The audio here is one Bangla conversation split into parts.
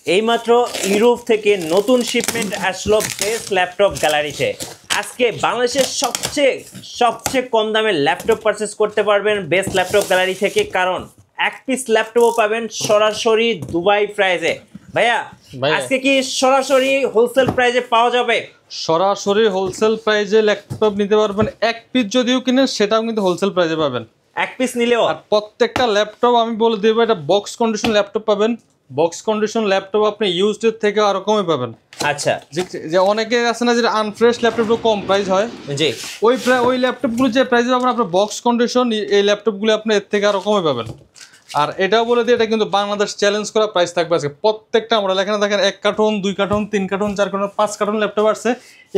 এইমাত্র ইউরোপ থেকে নতুন শিপমেন্ট আসলো বেস্ট ল্যাপটপ গ্যালারিতে। আজকে বাংলাদেশের সবচেয়ে কম দামে ল্যাপটপ পারচেস করতে পারবেন বেস্ট ল্যাপটপ গ্যালারি থেকে, কারণ এক পিস ল্যাপটপও পাবেন সরাসরি দুবাই প্রাইজে। ভাইয়া আজকে কি সরাসরি হোলসেল প্রাইজে পাওয়া যাবে? সরাসরি হোলসেল প্রাইজে ল্যাপটপ নিতে পারবেন। এক পিস যদিও কিনেন সেটাও কিন্তু হোলসেল প্রাইজে পাবেন, এক পিস নিলেও। আর প্রত্যেকটা ল্যাপটপ আমি বলে দেবো এটা বক্স কন্ডিশন ল্যাপটপ পাবেন। বক্স কন্ডিশন ল্যাপটপ আপনি ইউজড এর থেকে আরো কমে পাবেন। আচ্ছা, যে অনেকে আছে না যে আনফ্রেশ ল্যাপটপগুলো কম প্রাইস হয়, জি ওই ল্যাপটপগুলো যে প্রাইসে পাবেন আপনার বক্স কন্ডিশন এই ল্যাপটপগুলো আপনি এর থেকে আরো কমে পাবেন। আর এটাও বলে দিই এটা কিন্তু বাংলাদেশ চ্যালেঞ্জ করা প্রাইস থাকবে আজকে। প্রত্যেকটা মডেল এখানে দেখেন 1 carton 2 carton 3 carton 4 carton 5 carton laptop আছে।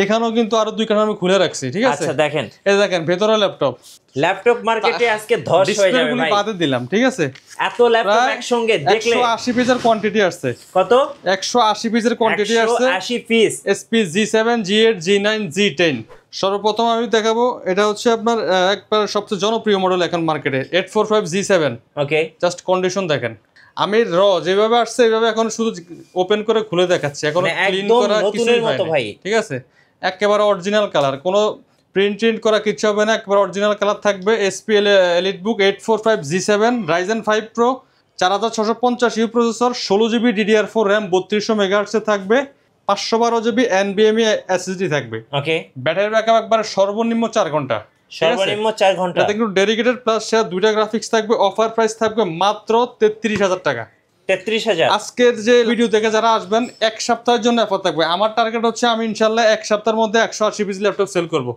এখানেও কিন্তু আরো 2 কার্টন আমি খুলে রাখছি, ঠিক আছে? আচ্ছা দেখেন, এই দেখেন ভেতরে ল্যাপটপ মার্কেটে আজকে ধস হয়ে যাবে ভাই। বাদে দিলাম, ঠিক আছে? এত ল্যাপটপ একসঙ্গে দেখলে 180 পিসের কোয়ান্টিটি আসছে। কত? 180 পিসের কোয়ান্টিটি আসছে। 180 piece SP G7 G8 G9 G10। সর্বপ্রথম আমি দেখাবো এটা হচ্ছে আপনার একবার সবচেয়ে জনপ্রিয় মডেল এখন মার্কেটে 845 G7। ওকে, জাস্ট কন্ডিশন দেখেন। আমি যেভাবে আসছে এইভাবে এখন শুধু ওপেন করে খুলে দেখাচ্ছি, এখন ক্লিন করা কিছুই হয়নি, ঠিক আছে? একেবারে অরিজিনাল কালার, কোনো প্রিন্ট করা কিছু হবে না, একেবারে অরিজিনাল কালার থাকবে। SPL EliteBook 845 G7 Ryzen 5 Pro 4650 processor, 16GB DDR4 RAM 3200 মেগাহার্টজে থাকবে, 512GB NVMe SSD থাকবে। ওকে, ব্যাটারি ব্যাকআপ একবারে সর্বনিম্ন 4 ঘন্টা, সর্বনিম্ন 4 ঘন্টা। এটা কিন্তু ডেডিকেটেড প্লাস দুইটা গ্রাফিক্স থাকবে। অফার প্রাইস থাকবে মাত্র 33000 টাকা। 33000। আজকের যে ভিডিও দেখে যারা আসবেন এক সপ্তাহের জন্য অফার থাকবে। আমার টার্গেট হচ্ছে আমি ইনশাআল্লাহ এক সপ্তাহের মধ্যে 180 পিস ল্যাপটপ সেল করব।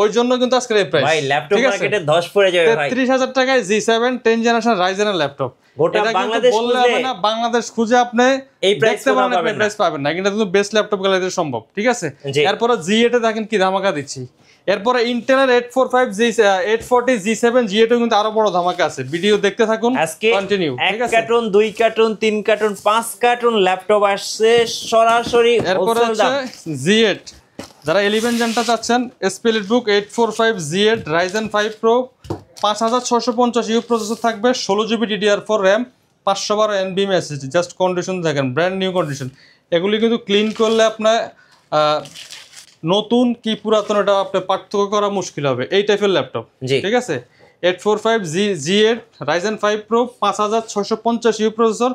ওই জন্য কিন্তু আজকের এই প্রাইস ভাই ল্যাপটপ মার্কেটে ধস পড়ে যাবে ভাই। 33000 টাকায় G7 10 জেনারেশন রাইজেন এর ল্যাপটপ। গোটা বাংলাদেশ বললে হবে না, বাংলাদেশ খুঁজে আপনি এই প্রাইস পাবেন না, কিন্তু বেস্ট ল্যাপটপ গ্যালারিতে সম্ভব, ঠিক আছে? এরপর G8 এ দেখেন কি ধামাকা দিচ্ছি। এরপরে ইন্টেলের 840 G7 G8 এ কিন্তু আরো বড় ধামাকা আছে। ভিডিও দেখতে থাকুন, কন্টিনিউ, ঠিক আছে? 1 carton 2 carton 3 carton 5 carton laptop আসছে সরাসরি এরপর হচ্ছে G8 যারা 11 জেনটা চাচ্ছেন, এসপিএল বুক 845 G8 Ryzen 5 Pro 5650 প্রসেসর থাকবে, 16GB DDR4 RAM 512 NVMe SSD। Just condition দেখেন, ব্র্যান্ড নিউ কন্ডিশন। এগুলি কিন্তু ক্লিন করলে আপনার নতুন কি পুরাতন এটা আপনি পার্থক্য করা মুশকিল হবে, এই টাইপের ল্যাপটপ, ঠিক আছে? 845 G8 Ryzen 5 Pro 5650 প্রসেসর,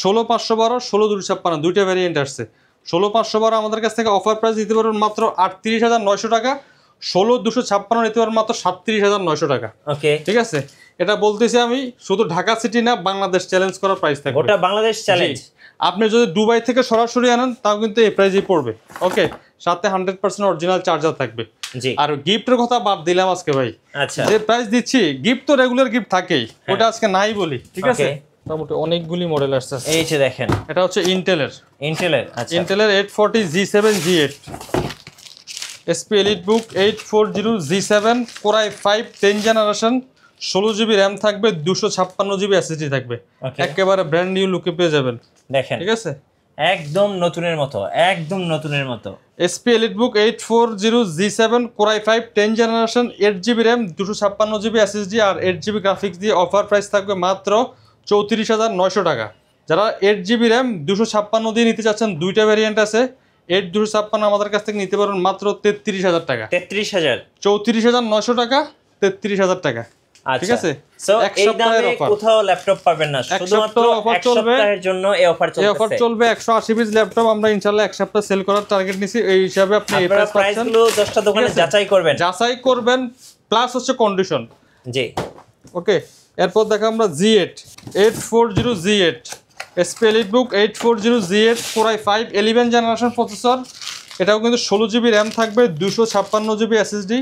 16512 16256 দুইটা ভ্যারিয়েন্ট আসছে। 16512 আমাদের কাছ থেকে অফার প্রাইস দিতে পারবেন মাত্র 38900 টাকা, 16256 নিতে পারবেন মাত্র 37900 টাকা। ওকে, ঠিক আছে? এটা বলতেছি আমি শুধু ঢাকা সিটি না, বাংলাদেশ চ্যালেঞ্জ করার প্রাইস থাকবে, ওটা বাংলাদেশ চ্যালেঞ্জ। আপনি যদি দুবাই থেকে সরাসরি আনেন তাও কিন্তু এই প্রাইসেই পড়বে। ওকে, সাথে 100% অরিজিনাল চার্জার থাকবে। জি, আর গিফটের কথা বাদ দিলাম আজকে ভাই। আচ্ছা, যে প্রাইস দিচ্ছি গিফট তো রেগুলার গিফট থাকেই, ওটা আজকে নাই বলি, ঠিক আছে? মোটামুটি অনেকগুলি মডেল আসছে। এই যে দেখেন, এটা হচ্ছে ইন্টেলের। আচ্ছা, ইন্টেলের 840 G7 G8 SP EliteBook 840 G7 Core i5 10 generation, 16GB RAM থাকবে, 256GB SSD থাকবে। একেবারে ব্র্যান্ড নিউ লুকে পেয়ে যাবেন, দেখেন, ঠিক আছে? একদম নতুনের মতো, একদম নতুনের মতো। SP EliteBook 840 G7 Core i5 10 generation, 8GB RAM 256GB SSD আর 8GB গ্রাফিক্স দিয়ে অফার প্রাইস থাকবে মাত্র 34900 টাকা। যারা 8GB RAM 256 দিয়ে নিতে চাচ্ছেন, দুইটা ভ্যারিয়েন্ট আছে। 8 256 আমাদের কাছ থেকে নিতে পারবেন মাত্র 33000 টাকা। 33000, 34900 টাকা, 33000 টাকা, ঠিক আছে? সো এই দামে কোথাও ল্যাপটপ পাবেন না, শুধুমাত্র এক সপ্তাহের জন্য এই অফার চলছে। এই অফার চলবে 180 পিস ল্যাপটপ আমরা ইনশাআল্লাহ এক সপ্তাহ সেল করার টার্গেট নিছি। এই হিসাবে আপনি এই প্রাইসগুলো 10টা দোকানে যাচাই করবেন, প্লাস হচ্ছে কন্ডিশন। জি, ওকে। এরপর দেখো আমরা G8 840 G8 SP EliteBook 840 G8 Core i5 11 generation processor. এটাও কিন্তু 16GB RAM থাকবে, 256GB SSD,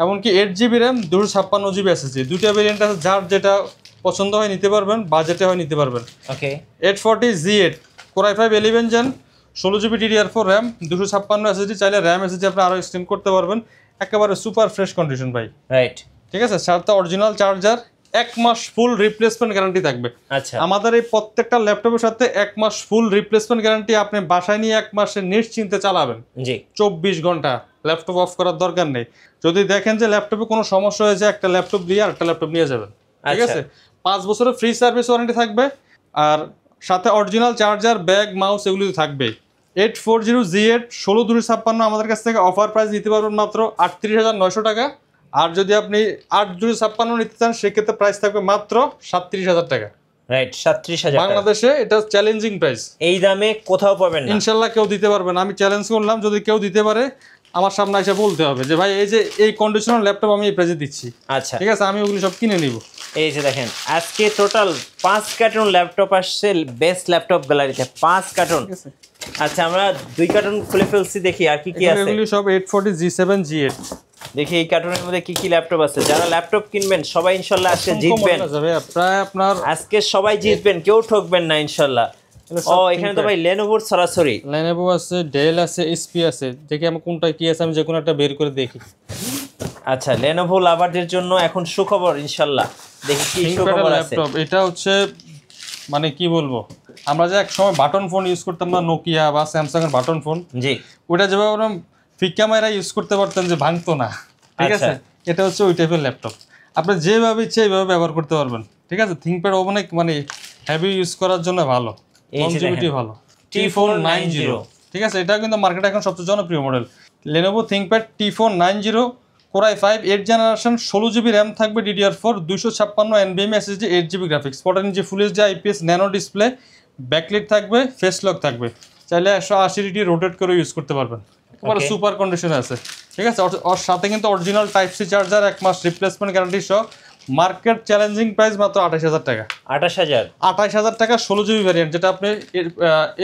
এমনকি 8GB RAM 256GB SSD। দুইটা ভেরিয়েন্ট আছে, যার যেটা পছন্দ হয় নিতে পারবেন, বাজেটে হয় নিতে পারবেন। Okay, 840 G8 Core i5 11 gen, 16GB DDR4 RAM 256 SSD। চাইলে RAM SSD আপনি আরও এক্সটেন্ড করতে পারবেন। একেবারে সুপার ফ্রেশ কন্ডিশন ভাই, রাইট, ঠিক আছে? সাথে অরিজিনাল চার্জার, 1 মাস ফুল রিপ্লেসমেন্ট গ্যারান্টি থাকবে। আচ্ছা, আমাদের এই প্রত্যেকটা ল্যাপটপের সাথে 1 মাস ফুল রিপ্লেসমেন্ট গ্যারান্টি। আপনি বাসায় নিয়ে 1 মাসে নিশ্চিন্তে চালাবেন। জি, 24 ঘন্টা ল্যাপটপ অফ করার দরকার নেই। যদি দেখেন যে ল্যাপটপে কোনো সমস্যা হয়েছে, একটা ল্যাপটপ দিয়ে আরেকটা ল্যাপটপ নিয়ে যাবেন, ঠিক আছে? 5 বছরের ফ্রি সার্ভিস ওয়ারেন্টি থাকবে। আর সাথে অরিজিনাল চার্জার, ব্যাগ, মাউস এগুলো তো থাকবেই। 840Z 16/256 আমাদের কাছ থেকে অফার প্রাইস নিতে পারবেন মাত্র 38,900 টাকা। আর যদি আপনি 8/256 নিতে চান সেক্ষেত্রে প্রাইস থাকবে মাত্র 37,000 টাকা। রাইট, 37,000 বাংলাদেশে এটা চ্যালেঞ্জিং প্রাইস, এই দামে কোথাও পাবেন না ইনশাল্লাহ কেউ দিতে পারবে না। আমি চ্যালেঞ্জ করলাম, যদি কেউ দিতে পারে আমার সামনে এসে বলতে হবে যে ভাই এই যে এই কন্ডিশনাল ল্যাপটপ আমি এই প্রাইসে দিচ্ছি। আচ্ছা ঠিক আছে, আমি ওগুলো সব কিনে নিব। এই যে দেখেন আজকে টোটাল 5 কার্টন ল্যাপটপ আসছে বেস্ট ল্যাপটপ গ্যালারিতে, 5 কার্টন। আচ্ছা আমরা 2 কার্টন খুলে ফেলছি, দেখি আর কি কি আছে। এগুলো সব 840 G7 G8। দেখি এই কার্টনের মধ্যে কি কি ল্যাপটপ আছে। যারা ল্যাপটপ কিনবেন সবাই ইনশাআল্লাহ আজকে জিতবেন, প্রায় আপনার আজকে সবাই জিতবেন, কেউ ঠকবেন না ইনশাআল্লাহ। ও এখানে তো ভাই লেনোভোর সরাসরি, লেনোভো আছে, ডেল আছে, এসপি আছে। দেখি আমি কোনটা কি আছে, আমি যে কোনো একটা বের করে দেখি। আচ্ছা লেনোভো লাভারদের জন্য এখন সুখবর ইনশাআল্লাহ, দেখি কি সুখবর আছে। ল্যাপটপ এটা হচ্ছে মানে কি বলবো, আমরা যে এক সময় বাটন ফোন ইউজ করতাম না, নোকিয়া বা স্যামসাং এর বাটন ফোন, জি ওটা যেভাবে আমরা ফিকা মাইরা ইউজ করতে পারতেন যে ভাঙতো না, ঠিক আছে, এটা হচ্ছে ওই টাইপের ল্যাপটপ। আপনি যেভাবে ইচ্ছে এইভাবে ব্যবহার করতে পারবেন, ঠিক আছে। থিংকপ্যাড অনেক মানে হেভি ইউজ করার জন্য ভালো, লংজিভিটি ভালো। T490, ঠিক আছে, এটা কিন্তু মার্কেটে এখন সবচেয়ে জনপ্রিয় model. Lenovo ThinkPad T490 Core i5 8 generation, 16GB RAM থাকবে, DDR4, 256 NVMe SSD, 8GB graphics, 14 full HD IPS nano display, backlight থাকবে, ফেস লক থাকবে। চাইলে 180 ডিগ্রি রোটেট করে ইউজ করতে পারবেন, একেবারে সুপার কন্ডিশনে আছে, ঠিক আছে। ওর সাথে কিন্তু অরিজিনাল টাইপ সি চার্জার, 1 মাস রিপ্লেসমেন্ট গ্যারান্টি সহ। মার্কেট চ্যালেঞ্জিং প্রাইস মাত্র 28,000 টাকা। 28,000 টাকা 16GB ভ্যারিয়েন্ট, যেটা আপনি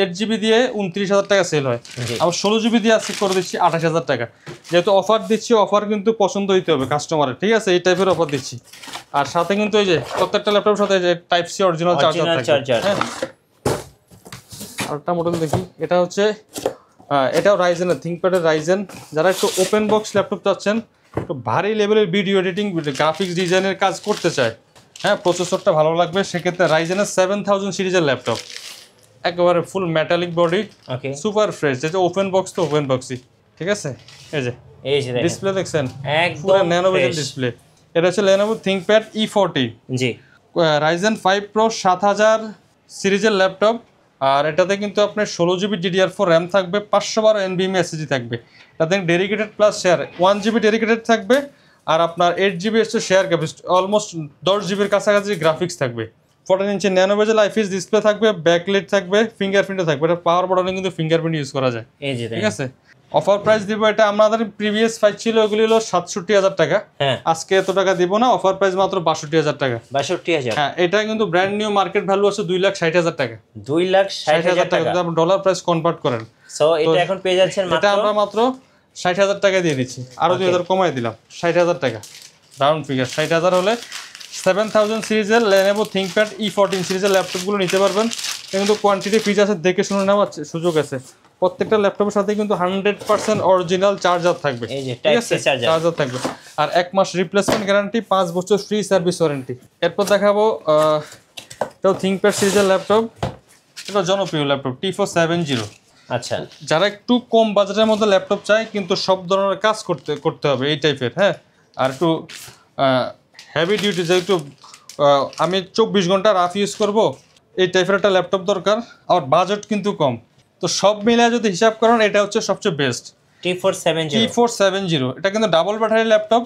8GB দিয়ে 29,000 টাকা সেল হয়। আবার 16GB দিয়ে আজকে করে দিচ্ছি 28,000 টাকা। যেহেতু অফার দিচ্ছি, অফার কিন্তু পছন্দ হইতে হবে কাস্টমারের, ঠিক আছে, এই টাইপের অফার দিচ্ছি। আর সাথে কিন্তু এই যে প্রত্যেকটা ল্যাপটপের সাথে যে টাইপ সি অরিজিনাল চার্জার থাকে। হ্যাঁ, আরেকটা মডেল দেখি, এটা হচ্ছে এটাও রাইজেনের, থিংকপ্যাডের রাইজেন। যারা একটু ওপেন বক্স ল্যাপটপ চাচ্ছেন, একটু ভারী লেভেলের ভিডিও এডিটিং, গ্রাফিক্স ডিজাইনের কাজ করতে চায়, হ্যাঁ, প্রসেসরটা ভালো লাগবে, সেক্ষেত্রে রাইজেনের 7000 সিরিজের ল্যাপটপ, একেবারে ফুল মেটালিক বডি, সুপার ফ্রেশ। যেটা ওপেন বক্স তো ওপেন বক্সই, ঠিক আছে। এই যে ডিসপ্লে দেখছেন, একদম ন্যানো বেজেল ডিসপ্লে। এটা হচ্ছে লেনোভো থিংকপ্যাড E40, জি, রাইজেন 5 Pro 7000 সিরিজের ল্যাপটপ। আর এটাতে কিন্তু আপনার 16GB DDR4 র্যাম থাকবে, 512 NVMe SSD থাকবে। এটাতে dedicated plus share 1GB dedicated থাকবে, আর আপনার 8GB হচ্ছে শেয়ার ক্যাপাসিটি, অলমোস্ট 10GBর কাছাকাছি গ্রাফিক্স থাকবে। 14 ইঞ্চি ন্যানো বেজেল IPS ডিসপ্লে থাকবে, ব্যাকলাইট থাকবে, ফিঙ্গারপ্রিন্টও থাকবে। এটা পাওয়ার বাটনে কিন্তু ফিঙ্গারপ্রিন্ট ইউজ করা যায়, ঠিক আছে। অফার প্রাইস দিব, এটা আমাদের প্রিভিয়াস প্রাইস ছিল ওগুলি হলো 67,000 টাকা, আজকে এত টাকা দিব না, অফার প্রাইস মাত্র 62,000 টাকা। 62,000, হ্যাঁ। এটা কিন্তু ব্র্যান্ড নিউ মার্কেট ভ্যালু আছে 2,60,000 টাকা। 2,60,000 টাকা যদি আপনি ডলার প্রাইস কনভার্ট করেন, সো এটা এখন পেয়ে যাচ্ছেন মাত্র, এটা আমরা মাত্র 60,000 টাকা দিয়ে দিচ্ছি, আরো 2,000 কমাই দিলাম, 60,000 টাকা রাউন্ড ফিগার। 60,000 হলে 7000 সিরিজের লেনোভো থিংকপ্যাড E14 সিরিজের ল্যাপটপগুলো নিতে পারবেন। কিন্তু কোয়ান্টিটি ফিচার দেখে শুনে নেওয়ার সুযোগ আছে। প্রত্যেকটা ল্যাপটপের সাথে কিন্তু 100% অরিজিনাল চার্জার থাকবে, ঠিক আছে, চার্জার থাকবে। আর 1 মাস রিপ্লেসমেন্ট গ্যারান্টি, 5 বছর ফ্রি সার্ভিস ওয়ারেন্টি। এরপর দেখাবো এটাও থিংকপ্যাড সিরিজের ল্যাপটপ, এটা জনপ্রিয় ল্যাপটপ T470। আচ্ছা, যারা একটু কম বাজেটের মধ্যে ল্যাপটপ চায় কিন্তু সব ধরনের কাজ করতে হবে এই টাইপের, হ্যাঁ, আর একটু হেভি ডিউটি, যে একটু আমি 24 ঘন্টা রাফ ইউজ করব, এই টাইপের একটা ল্যাপটপ দরকার। আর বাজেট কিন্তু কম, তো সব মিলিয়ে যদি হিসাব করেন এটা হচ্ছে সবচেয়ে বেস্ট T470। এটা কিন্তু ডাবল ব্যাটারি ল্যাপটপ,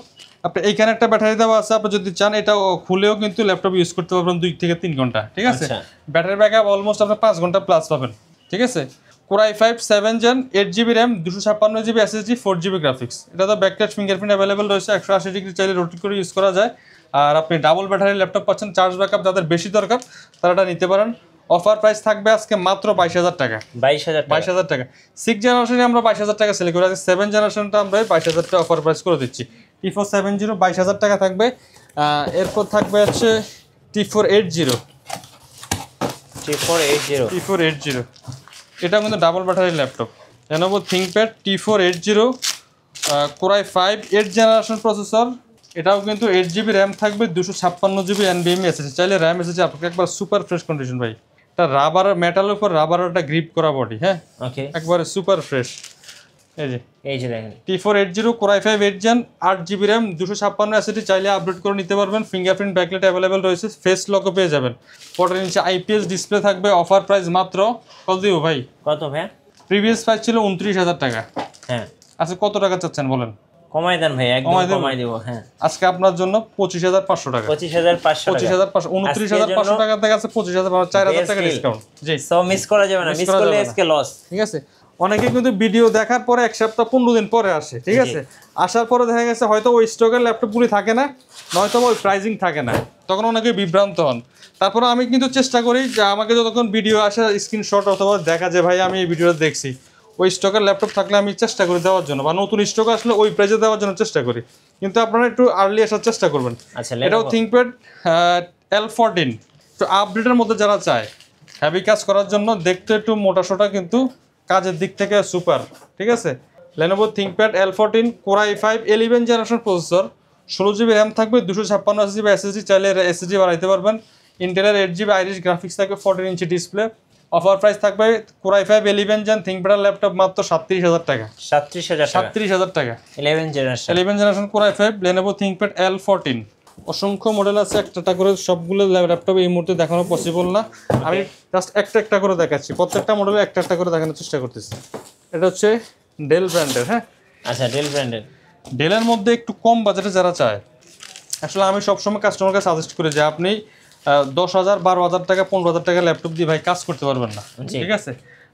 আপনি এইখানে একটা ব্যাটারি দেওয়া আছে, আপনি যদি চান এটা খুলেও কিন্তু ল্যাপটপ ইউজ করতে পারবেন 2 থেকে 3 ঘন্টা, ঠিক আছে। ব্যাটারি ব্যাকআপ অলমোস্ট আপনি 5 ঘন্টা প্লাস পাবেন, ঠিক আছে। Core i5 7 Gen, 8GB RAM, 256GB SSD, 4GB graphics. এটা তো ব্যাকলাইট ফিঙ্গারপ্রিন্ট অ্যাভেলেবল রয়েছে, 180 ডিগ্রি চাইলে রোটেট করে ইউজ করা যায়। আর আপনি ডাবল ব্যাটারি ল্যাপটপ পাচ্ছেন, চার্জ ব্যাকআপ যাদের বেশি দরকার তারা এটা নিতে পারেন। অফার প্রাইস থাকবে আজকে মাত্র 22,000 টাকা। 22,000 টাকা। 6 জেনারেশনে আমরা 22,000 টাকা সেল করি, আজকে 7 জেনারেশনটা আমরা 22,000 টাকা অফার প্রাইস করে দিচ্ছি। T470 22,000 টাকা থাকবে। এরপর থাকবে হচ্ছে T480। এটা কিন্তু double battery laptop, Lenovo ThinkPad T480 Core i5 8 generation processor. এটাও কিন্তু 8GB র্যাম থাকবে, 256GB NVMe SSD। চাইলে র্যাম SSD আপনাকে একবার সুপার ফ্রেশ কন্ডিশন ভাই, এটা রাবার মেটালের উপর রাবারের একটা গ্রিপ করা বডি, হ্যাঁ, একবারে সুপার ফ্রেশ। এই যে দেখেন T480 Core i5 8 Gen 8GB RAM 256 SSD চাইলে আপডেট করে নিতে পারবেন। ফিঙ্গারপ্রিন্ট ব্যাকলাইট अवेलेबल রয়েছে, ফেস লকও পেয়ে যাবেন। 14 ইঞ্চি IPS ডিসপ্লে থাকবে। অফার প্রাইস মাত্র কত দিব ভাই? কত ভাই? প্রিভিয়াস প্রাইস ছিল 29000 টাকা। হ্যাঁ আচ্ছা কত টাকা চাচ্ছেন বলেন? কমাই দেন ভাই, একদম কমাই দেব। হ্যাঁ আজকে আপনার জন্য 25500 টাকা। 25500 টাকা। 25500 29500 টাকা থেকে আছে 25000 4000 টাকা ডিসকাউন্ট। জি সো মিস করা যাবে না, মিস করলে আজকে লস। ঠিক আছে। অনেকে কিন্তু ভিডিও দেখার পরে এক সপ্তাহ 15 দিন পরে আসে, ঠিক আছে। আসার পরে দেখা গেছে হয়তো ওই স্টকের ল্যাপটপগুলি থাকে না, নয়তো ওই প্রাইজিং থাকে না, তখন অনেকে বিভ্রান্ত হন। তারপরে আমি কিন্তু চেষ্টা করি যে আমাকে যতক্ষণ ভিডিও আসে স্ক্রিনশট অথবা দেখা যায় ভাই আমি এই ভিডিওটা দেখছি, ওই স্টকের ল্যাপটপ থাকলে আমি চেষ্টা করি দেওয়ার জন্য, বা নতুন স্টক আসলে ওই প্রাইসে দেওয়ার জন্য চেষ্টা করি। কিন্তু আপনারা একটু আর্লি আসার চেষ্টা করবেন। আচ্ছা এটাও থিংকপ্যাড L14 তো আপডেটের মধ্যে যারা চায় হেভি কাজ করার জন্য, দেখতে একটু মোটাসোটা কিন্তু কাজের দিক থেকে সুপার, ঠিক আছে। Lenovo ThinkPad L14 Core i5 11 generation processor, 16GB RAM থাকবে, 256GB SSD চাইলে SSD বাড়াইতে পারবেন। ইন্টেলের 8GB আইরিশ গ্রাফিক্স থাকবে, 14 ইঞ্চি ডিসপ্লে। অফার প্রাইস থাকবে Core i5 11 Gen ThinkPad laptop মাত্র 37000 টাকা। 37000 টাকা 11 generation Core i5 Lenovo ThinkPad L14। অসংখ্য মডেল আছে, একটা করে সবগুলো ল্যাপটপে এই মুহূর্তে দেখানো পসিবল না। আমি জাস্ট একটা করে দেখাচ্ছি, প্রত্যেকটা মডেলে একটা করে দেখানোর চেষ্টা করতেছি। এটা হচ্ছে ডেল ব্র্যান্ডের। হ্যাঁ আচ্ছা ডেল ব্র্যান্ডের। ডেলের মধ্যে একটু কম বাজেটে যারা চায়, আসলে আমি সবসময় কাস্টমারকে সাজেস্ট করি যে আপনি 10,000 12,000 টাকা 15,000 টাকা ল্যাপটপ দিয়ে ভাই কাজ করতে পারবেন না, ঠিক আছে।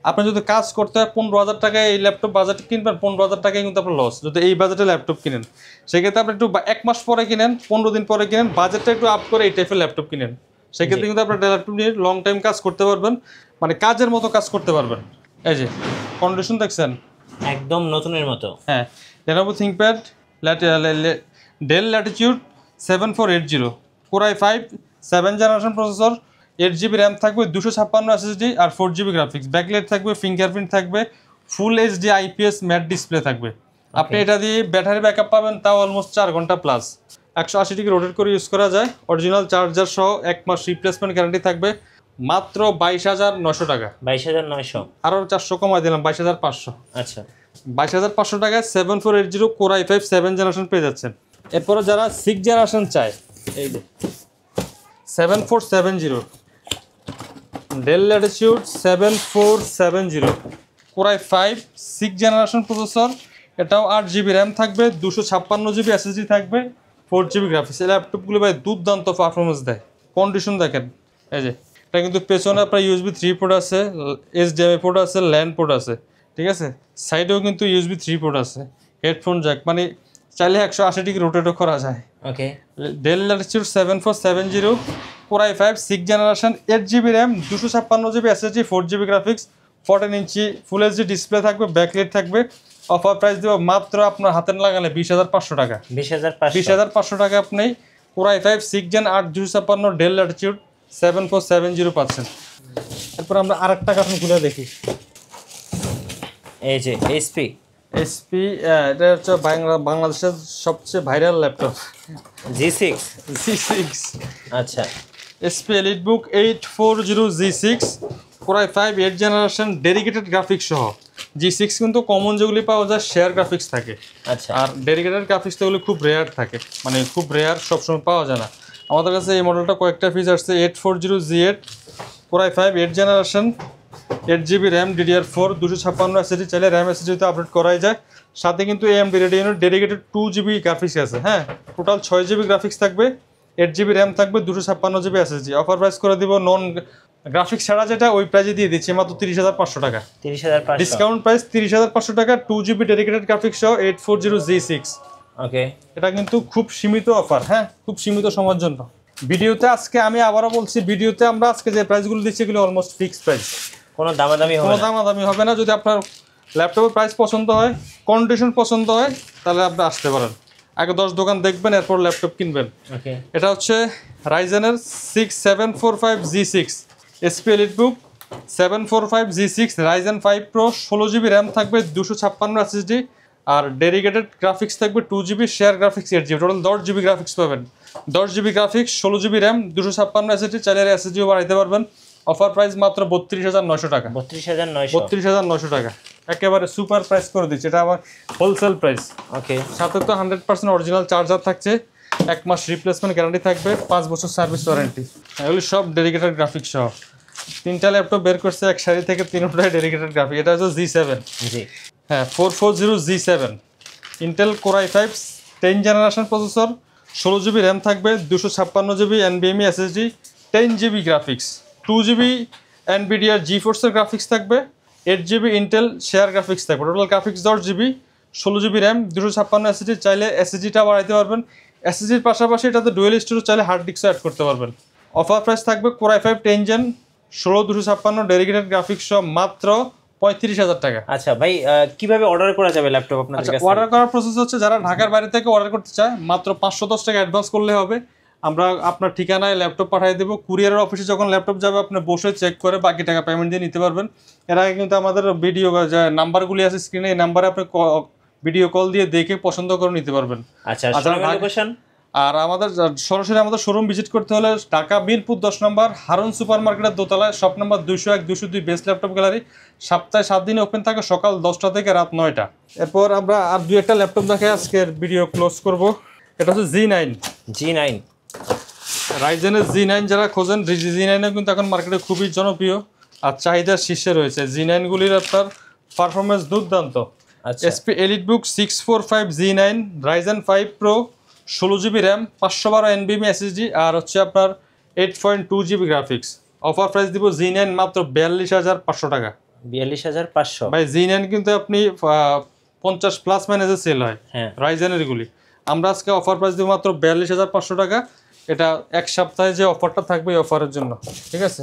আপনি যদি কাজ করতে হয় 15,000 টাকায় এই ল্যাপটপ বাজেট কিনবেন, 15,000 টাকায় কিন্তু আপনার লস যদি এই বাজেটে ল্যাপটপ কিনেন। সেক্ষেত্রে আপনি একটু 1 মাস পরে কিনেন, 15 দিন পরে কিনেন, বাজেটটা একটু আপ করে এই টাইপের ল্যাপটপ কিনেন। সেক্ষেত্রে কিন্তু আপনার ল্যাপটপ নিয়ে লং টাইম কাজ করতে পারবেন, মানে কাজের মতো কাজ করতে পারবেন। এই যে কন্ডিশন দেখছেন একদম নতুনের মতো। হ্যাঁ Lenovo ThinkPad Dell Latitude 7480 Core i5 7 generation processor, 8GB RAM থাকবে, 256 SSD আর 4GB গ্রাফিক্স। ব্যাকলাইট থাকবে, ফিঙ্গারপ্রিন্ট থাকবে, ফুল HD IPS ম্যাট ডিসপ্লে থাকবে। আপনি এটা দিয়ে ব্যাটারি ব্যাকআপ পাবেন তাও অলমোস্ট 4 ঘন্টা প্লাস। 180 ডিগ্রি রোটেট করে ইউজ করা যায়। অরিজিনাল চার্জার সহ 1 মাস রিপ্লেসমেন্ট গ্যারান্টি থাকবে। মাত্র 22,900 টাকা। 22,900 আরও 400 কমাই দিলাম, 22,500। আচ্ছা 22,500 টাকায় 7480 Core i5 7 জেনারেশন পেয়ে যাচ্ছেন। এরপরে যারা 6 জেনারেশন চায়, এই যে 7470 Dell Latitude 7470 Core i5 6 generation processor, এটাও 8GB RAM থাকবে, 256GB SSD থাকবে, 4GB গ্রাফিক্স। এই ল্যাপটপগুলো ভাই দুর্দান্ত পারফরমেন্স দেয়। কন্ডিশন দেখেন, এই যে এটা কিন্তু পেছনে আপনার USB 3 পোর্ট আছে, HDMI পোর্ট আছে, ল্যান্ড পোর্ট আছে, ঠিক আছে। সাইডেও কিন্তু USB 3 পোর্ট আছে, হেডফোন জ্যাক, মানে চাইলে 180 ডিগ্রি রোটেটও করা যায়। ওকে Dell Latitude 7470 Core i5 6 generation, 8GB RAM 256GB SSD 4GB graphics, 14 ইঞ্চি ফুল HD ডিসপ্লে থাকবে, ব্যাকলাইট থাকবে। অফার প্রাইস দেবো মাত্র আপনার হাতের লাগালে 20,500 টাকা। 20,500 টাকা আপনি Core i5 6 Gen 8 256 Dell Latitude 7470 পাচ্ছেন। এরপর আমরা আরেকটা কার্টুন খুলে দেখি। এই যে HP এটা হচ্ছে বাংলাদেশের সবচেয়ে ভাইরাল ল্যাপটপ G6। আচ্ছা HP EliteBook 840 G6 Core i5 8 generation dedicated graphics সহ। G6 কিন্তু কমন যেগুলি পাওয়া যায় শেয়ার গ্রাফিক্স থাকে, আচ্ছা, আর ডেডিকেটেড গ্রাফিক্স যেগুলি খুব রেয়ার থাকে, মানে খুব রেয়ার, সবসময় পাওয়া যায় না। আমাদের কাছে এই মডেলটা কয়েকটা ফিচার আছে। 840 G8 Core i5 8 generation, 8GB RAM DDR4 256 SSD চাইলে RAM SSD আপডেট করাই যায়। সাথে কিন্তু AMD Radeon dedicated 2GB graphics আছে। হ্যাঁ টোটাল 6GB গ্রাফিক্স থাকবে, 8GB RAM থাকবে, 256GB SSD। অফার প্রাইস করে দিব নন গ্রাফিক্স ছাড়া যেটা ওই প্রাইসে দিয়ে দিচ্ছি মাত্র 30,500 টাকা। 30,500 ডিসকাউন্ট প্রাইস 30,500 টাকা, 2GB ডেডিকেটেড গ্রাফিক্স সহ 840 G6। ওকে এটা কিন্তু খুব সীমিত অফার, হ্যাঁ খুব সীমিত সময়ের জন্য। ভিডিওতে আজকে আমি আবারও বলছি, ভিডিওতে আমরা আজকে যে প্রাইসগুলো দিচ্ছি এগুলো অলমোস্ট ফিক্সড প্রাইস, কোনো দামাদামি হবে না। যদি আপনার ল্যাপটপের প্রাইস পছন্দ হয়, কন্ডিশন পছন্দ হয়, তাহলে আপনি আসতে পারেন। আগে 10 দোকান দেখবেন, এরপর ল্যাপটপ কিনবেন। এটা হচ্ছে রাইজেনের 6745 G6 HP EliteBook 745 G6 Ryzen 5 Pro, 16GB RAM থাকবে, 256 SSD আর ডেডিকেটেড গ্রাফিক্স থাকবে 2GB, share graphics 8GB, total 10GB graphics পাবেন। 10GB graphics, 16GB RAM, 256 SSD চাইলে SSDও বাড়াইতে পারবেন। অফার প্রাইস মাত্র 32,900 টাকা। 32,900 টাকা একেবারে সুপার প্রাইস করে দিচ্ছি, এটা আমার হোলসেল প্রাইস। ওকে, সাথে তো 100% অরিজিনাল চার্জার থাকছে, 1 মাস রিপ্লেসমেন্ট গ্যারান্টি থাকবে, 5 বছর সার্ভিস ওয়ারেন্টি। এগুলি সব ডেডিকেটেড গ্রাফিক্স সহ। 3টা ল্যাপটপ বের করছে এক সারি থেকে, 3টাই ডেডিকেটেড গ্রাফিক। এটা হচ্ছে G7, জি হ্যাঁ 440 G7 Intel core i5 10 generation processor, 16 GB RAM থাকবে, 256 GB NVMe SSD, 10 GB graphics, 2 GB NVIDIA GeForce এর গ্রাফিক্স থাকবে, 8 জিবি ইন্টেল শেয়ার গ্রাফিক্স থাকবে। Total graphics 10 GB, 16 GB RAM, 256 SSD। চাইলে SSDটা বাড়াইতে পারবেন, SSDর পাশাপাশি এটাতে ডুয়েল স্টোরেজ চাইলে হার্ড ডিস্কও অ্যাড করতে পারবেন। অফার প্রাইস থাকবে core i5 10 gen 16 256 dedicated graphics সহ মাত্র 35,000 টাকা। আচ্ছা ভাই, কিভাবে অর্ডার করা যাবে ল্যাপটপ আপনাদের কাছে? অর্ডার করার প্রসেস হচ্ছে, যারা ঢাকার বাইরে থেকে অর্ডার করতে চায় মাত্র 510 টাকা অ্যাডভান্স করলে হবে। আমরা আপনার ঠিকানায় ল্যাপটপ পাঠিয়ে দেবো। কুরিয়ারের অফিসে যখন ল্যাপটপ যাবে আপনি বসে চেক করে বাকি টাকা পেমেন্ট দিয়ে নিতে পারবেন। এর আগে কিন্তু আমাদের ভিডিও যে নাম্বারগুলি আছে স্ক্রিনে, এই নাম্বারে আপনি ভিডিও কল দিয়ে দেখে পছন্দ করে নিতে পারবেন। আচ্ছা, লোকেশন? আর আমাদের সরাসরি আমাদের শোরুম ভিজিট করতে হলে ঢাকা মিরপুর 10 নম্বর হারুন সুপার মার্কেটের দোতলায়, shop number 201 202 best laptop gallery. সপ্তাহে 7 দিনে ওপেন থাকে, সকাল 10টা থেকে রাত 9টা। এরপর আমরা আর 2-1টা ল্যাপটপ দেখে আজকের ভিডিও ক্লোজ করব। এটা হচ্ছে G9 রাইজেনের G9 যারা খোঁজেন, G9 কিন্তু এখন মার্কেটে খুবই জনপ্রিয় আর চাহিদার শীর্ষে রয়েছে। G9 গুলির আপনার পারফরমেন্স দুর্দান্ত। SP EliteBook 645 G9 Ryzen 5 Pro, 16 GB RAM, 512 NVMe SSD আর হচ্ছে আপনার 8.2 জিবি গ্রাফিক্স। অফার প্রাইস দিব G9 মাত্র 42,500 টাকা। 42,500 ভাই G9 কিন্তু আপনি 50+ ম্যানেজে সেল হয় রাইজেনের গুলি। আমরা আজকে অফার প্রাইস দিব মাত্র 42,500 টাকা। এটা এক সপ্তাহে যে অফারটা থাকবে এই অফারের জন্য, ঠিক আছে?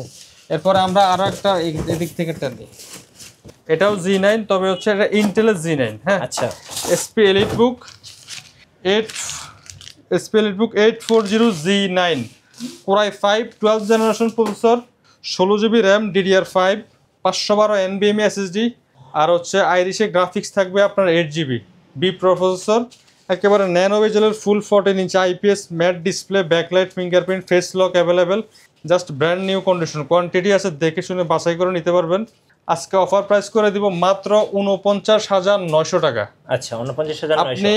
এরপরে আমরা আরো একটা এদিক থেকে টানি, এটাও G9, তবে হচ্ছে এটা ইন্টেলের G9। হ্যাঁ, আচ্ছা। SP EliteBook 840 G9 core i5 12 generation processor, 16 GB RAM, DDR5, 512 NVMe SSD আর হচ্ছে আইরিশে গ্রাফিক্স থাকবে আপনার 8 জিবি বি প্রসেসর। একেবারে ন্যানো বেজেলের ফুল 14 ইঞ্চি IPS mat display, backlight, fingerprint, face lock available. Just brand new condition, quantity আছে, দেখে শুনে বাছাই করে নিতে পারবেন। আজকে অফার প্রাইস করে দিব মাত্র 49,900 টাকা। আচ্ছা, 49,900। আপনি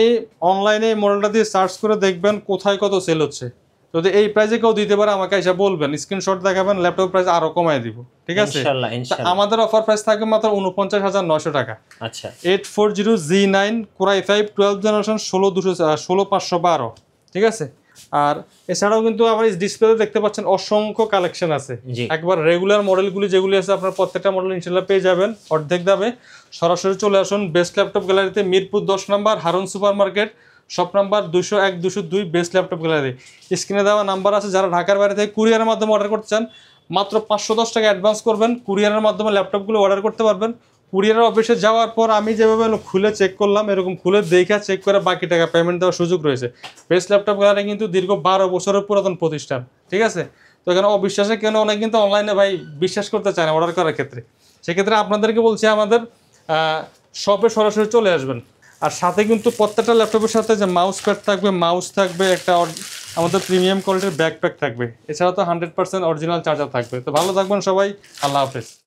অনলাইনে মডেলটা দিয়ে সার্চ করে দেখবেন কোথায় কত সেল হচ্ছে। যদি এই প্রাইসে কেউ দিতে পারে আমাকে এসে বলবেন, স্ক্রিনশট দেখাবেন, ল্যাপটপ প্রাইস আরো কমায় দিব, ঠিক আছে? ইনশাআল্লাহ। আমাদের অফার প্রাইস থাকবে মাত্র 49,900 টাকা। আচ্ছা, 840 G9 কোর i5 12 জেনারেশন 16512, ঠিক আছে? আর এছাড়াও কিন্তু আমার এই ডিসপ্লেতে দেখতে পাচ্ছেন অসংখ্য কালেকশন আছে। একবার রেগুলার মডেলগুলি যেগুলি আছে আপনার প্রত্যেকটা মডেল ইনশাআল্লাহ পেয়ে যাবেন অর্ধেক দামে। সরাসরি চলে আসুন বেস্ট ল্যাপটপ গ্যালারিতে, মিরপুর 10 নম্বর Harun super market, shop number 201 202 best laptop gallery. স্ক্রিনে দেওয়া নাম্বার আছে। যারা ঢাকার বাইরে থেকে কুরিয়ারের মাধ্যমে অর্ডার করতে চান মাত্র 510 টাকা অ্যাডভান্স করবেন, কুরিয়ারের মাধ্যমে ল্যাপটপগুলো অর্ডার করতে পারবেন। কুরিয়ারের অফিসে যাওয়ার পর আমি যেভাবে খুলে চেক করলাম, এরকম খুলে দেখে চেক করে বাকি টাকা পেমেন্ট দেওয়ার সুযোগ রয়েছে। বেস্ট ল্যাপটপ গ্যালারি কিন্তু দীর্ঘ 12 বছরের পুরাতন প্রতিষ্ঠান, ঠিক আছে? তো এখানে অবিশ্বাসে কেন অনেক কিন্তু অনলাইনে ভাই বিশ্বাস করতে চায় না অর্ডার করার ক্ষেত্রে। সেক্ষেত্রে আপনাদেরকে বলছি আমাদের শপে সরাসরি চলে আসবেন। আর সাথে কিন্তু প্রত্যেকটা ল্যাপটপের সাথে যে মাউস প্যাড থাকবে, মাউস থাকবে, একটা আমাদের প্রিমিয়াম কোয়ালিটির ব্যাকপ্যাক থাকবে। এছাড়া তো 100% অরিজিনাল চার্জার থাকবে। তো ভালো থাকবেন সবাই, আল্লাহ হাফেজ।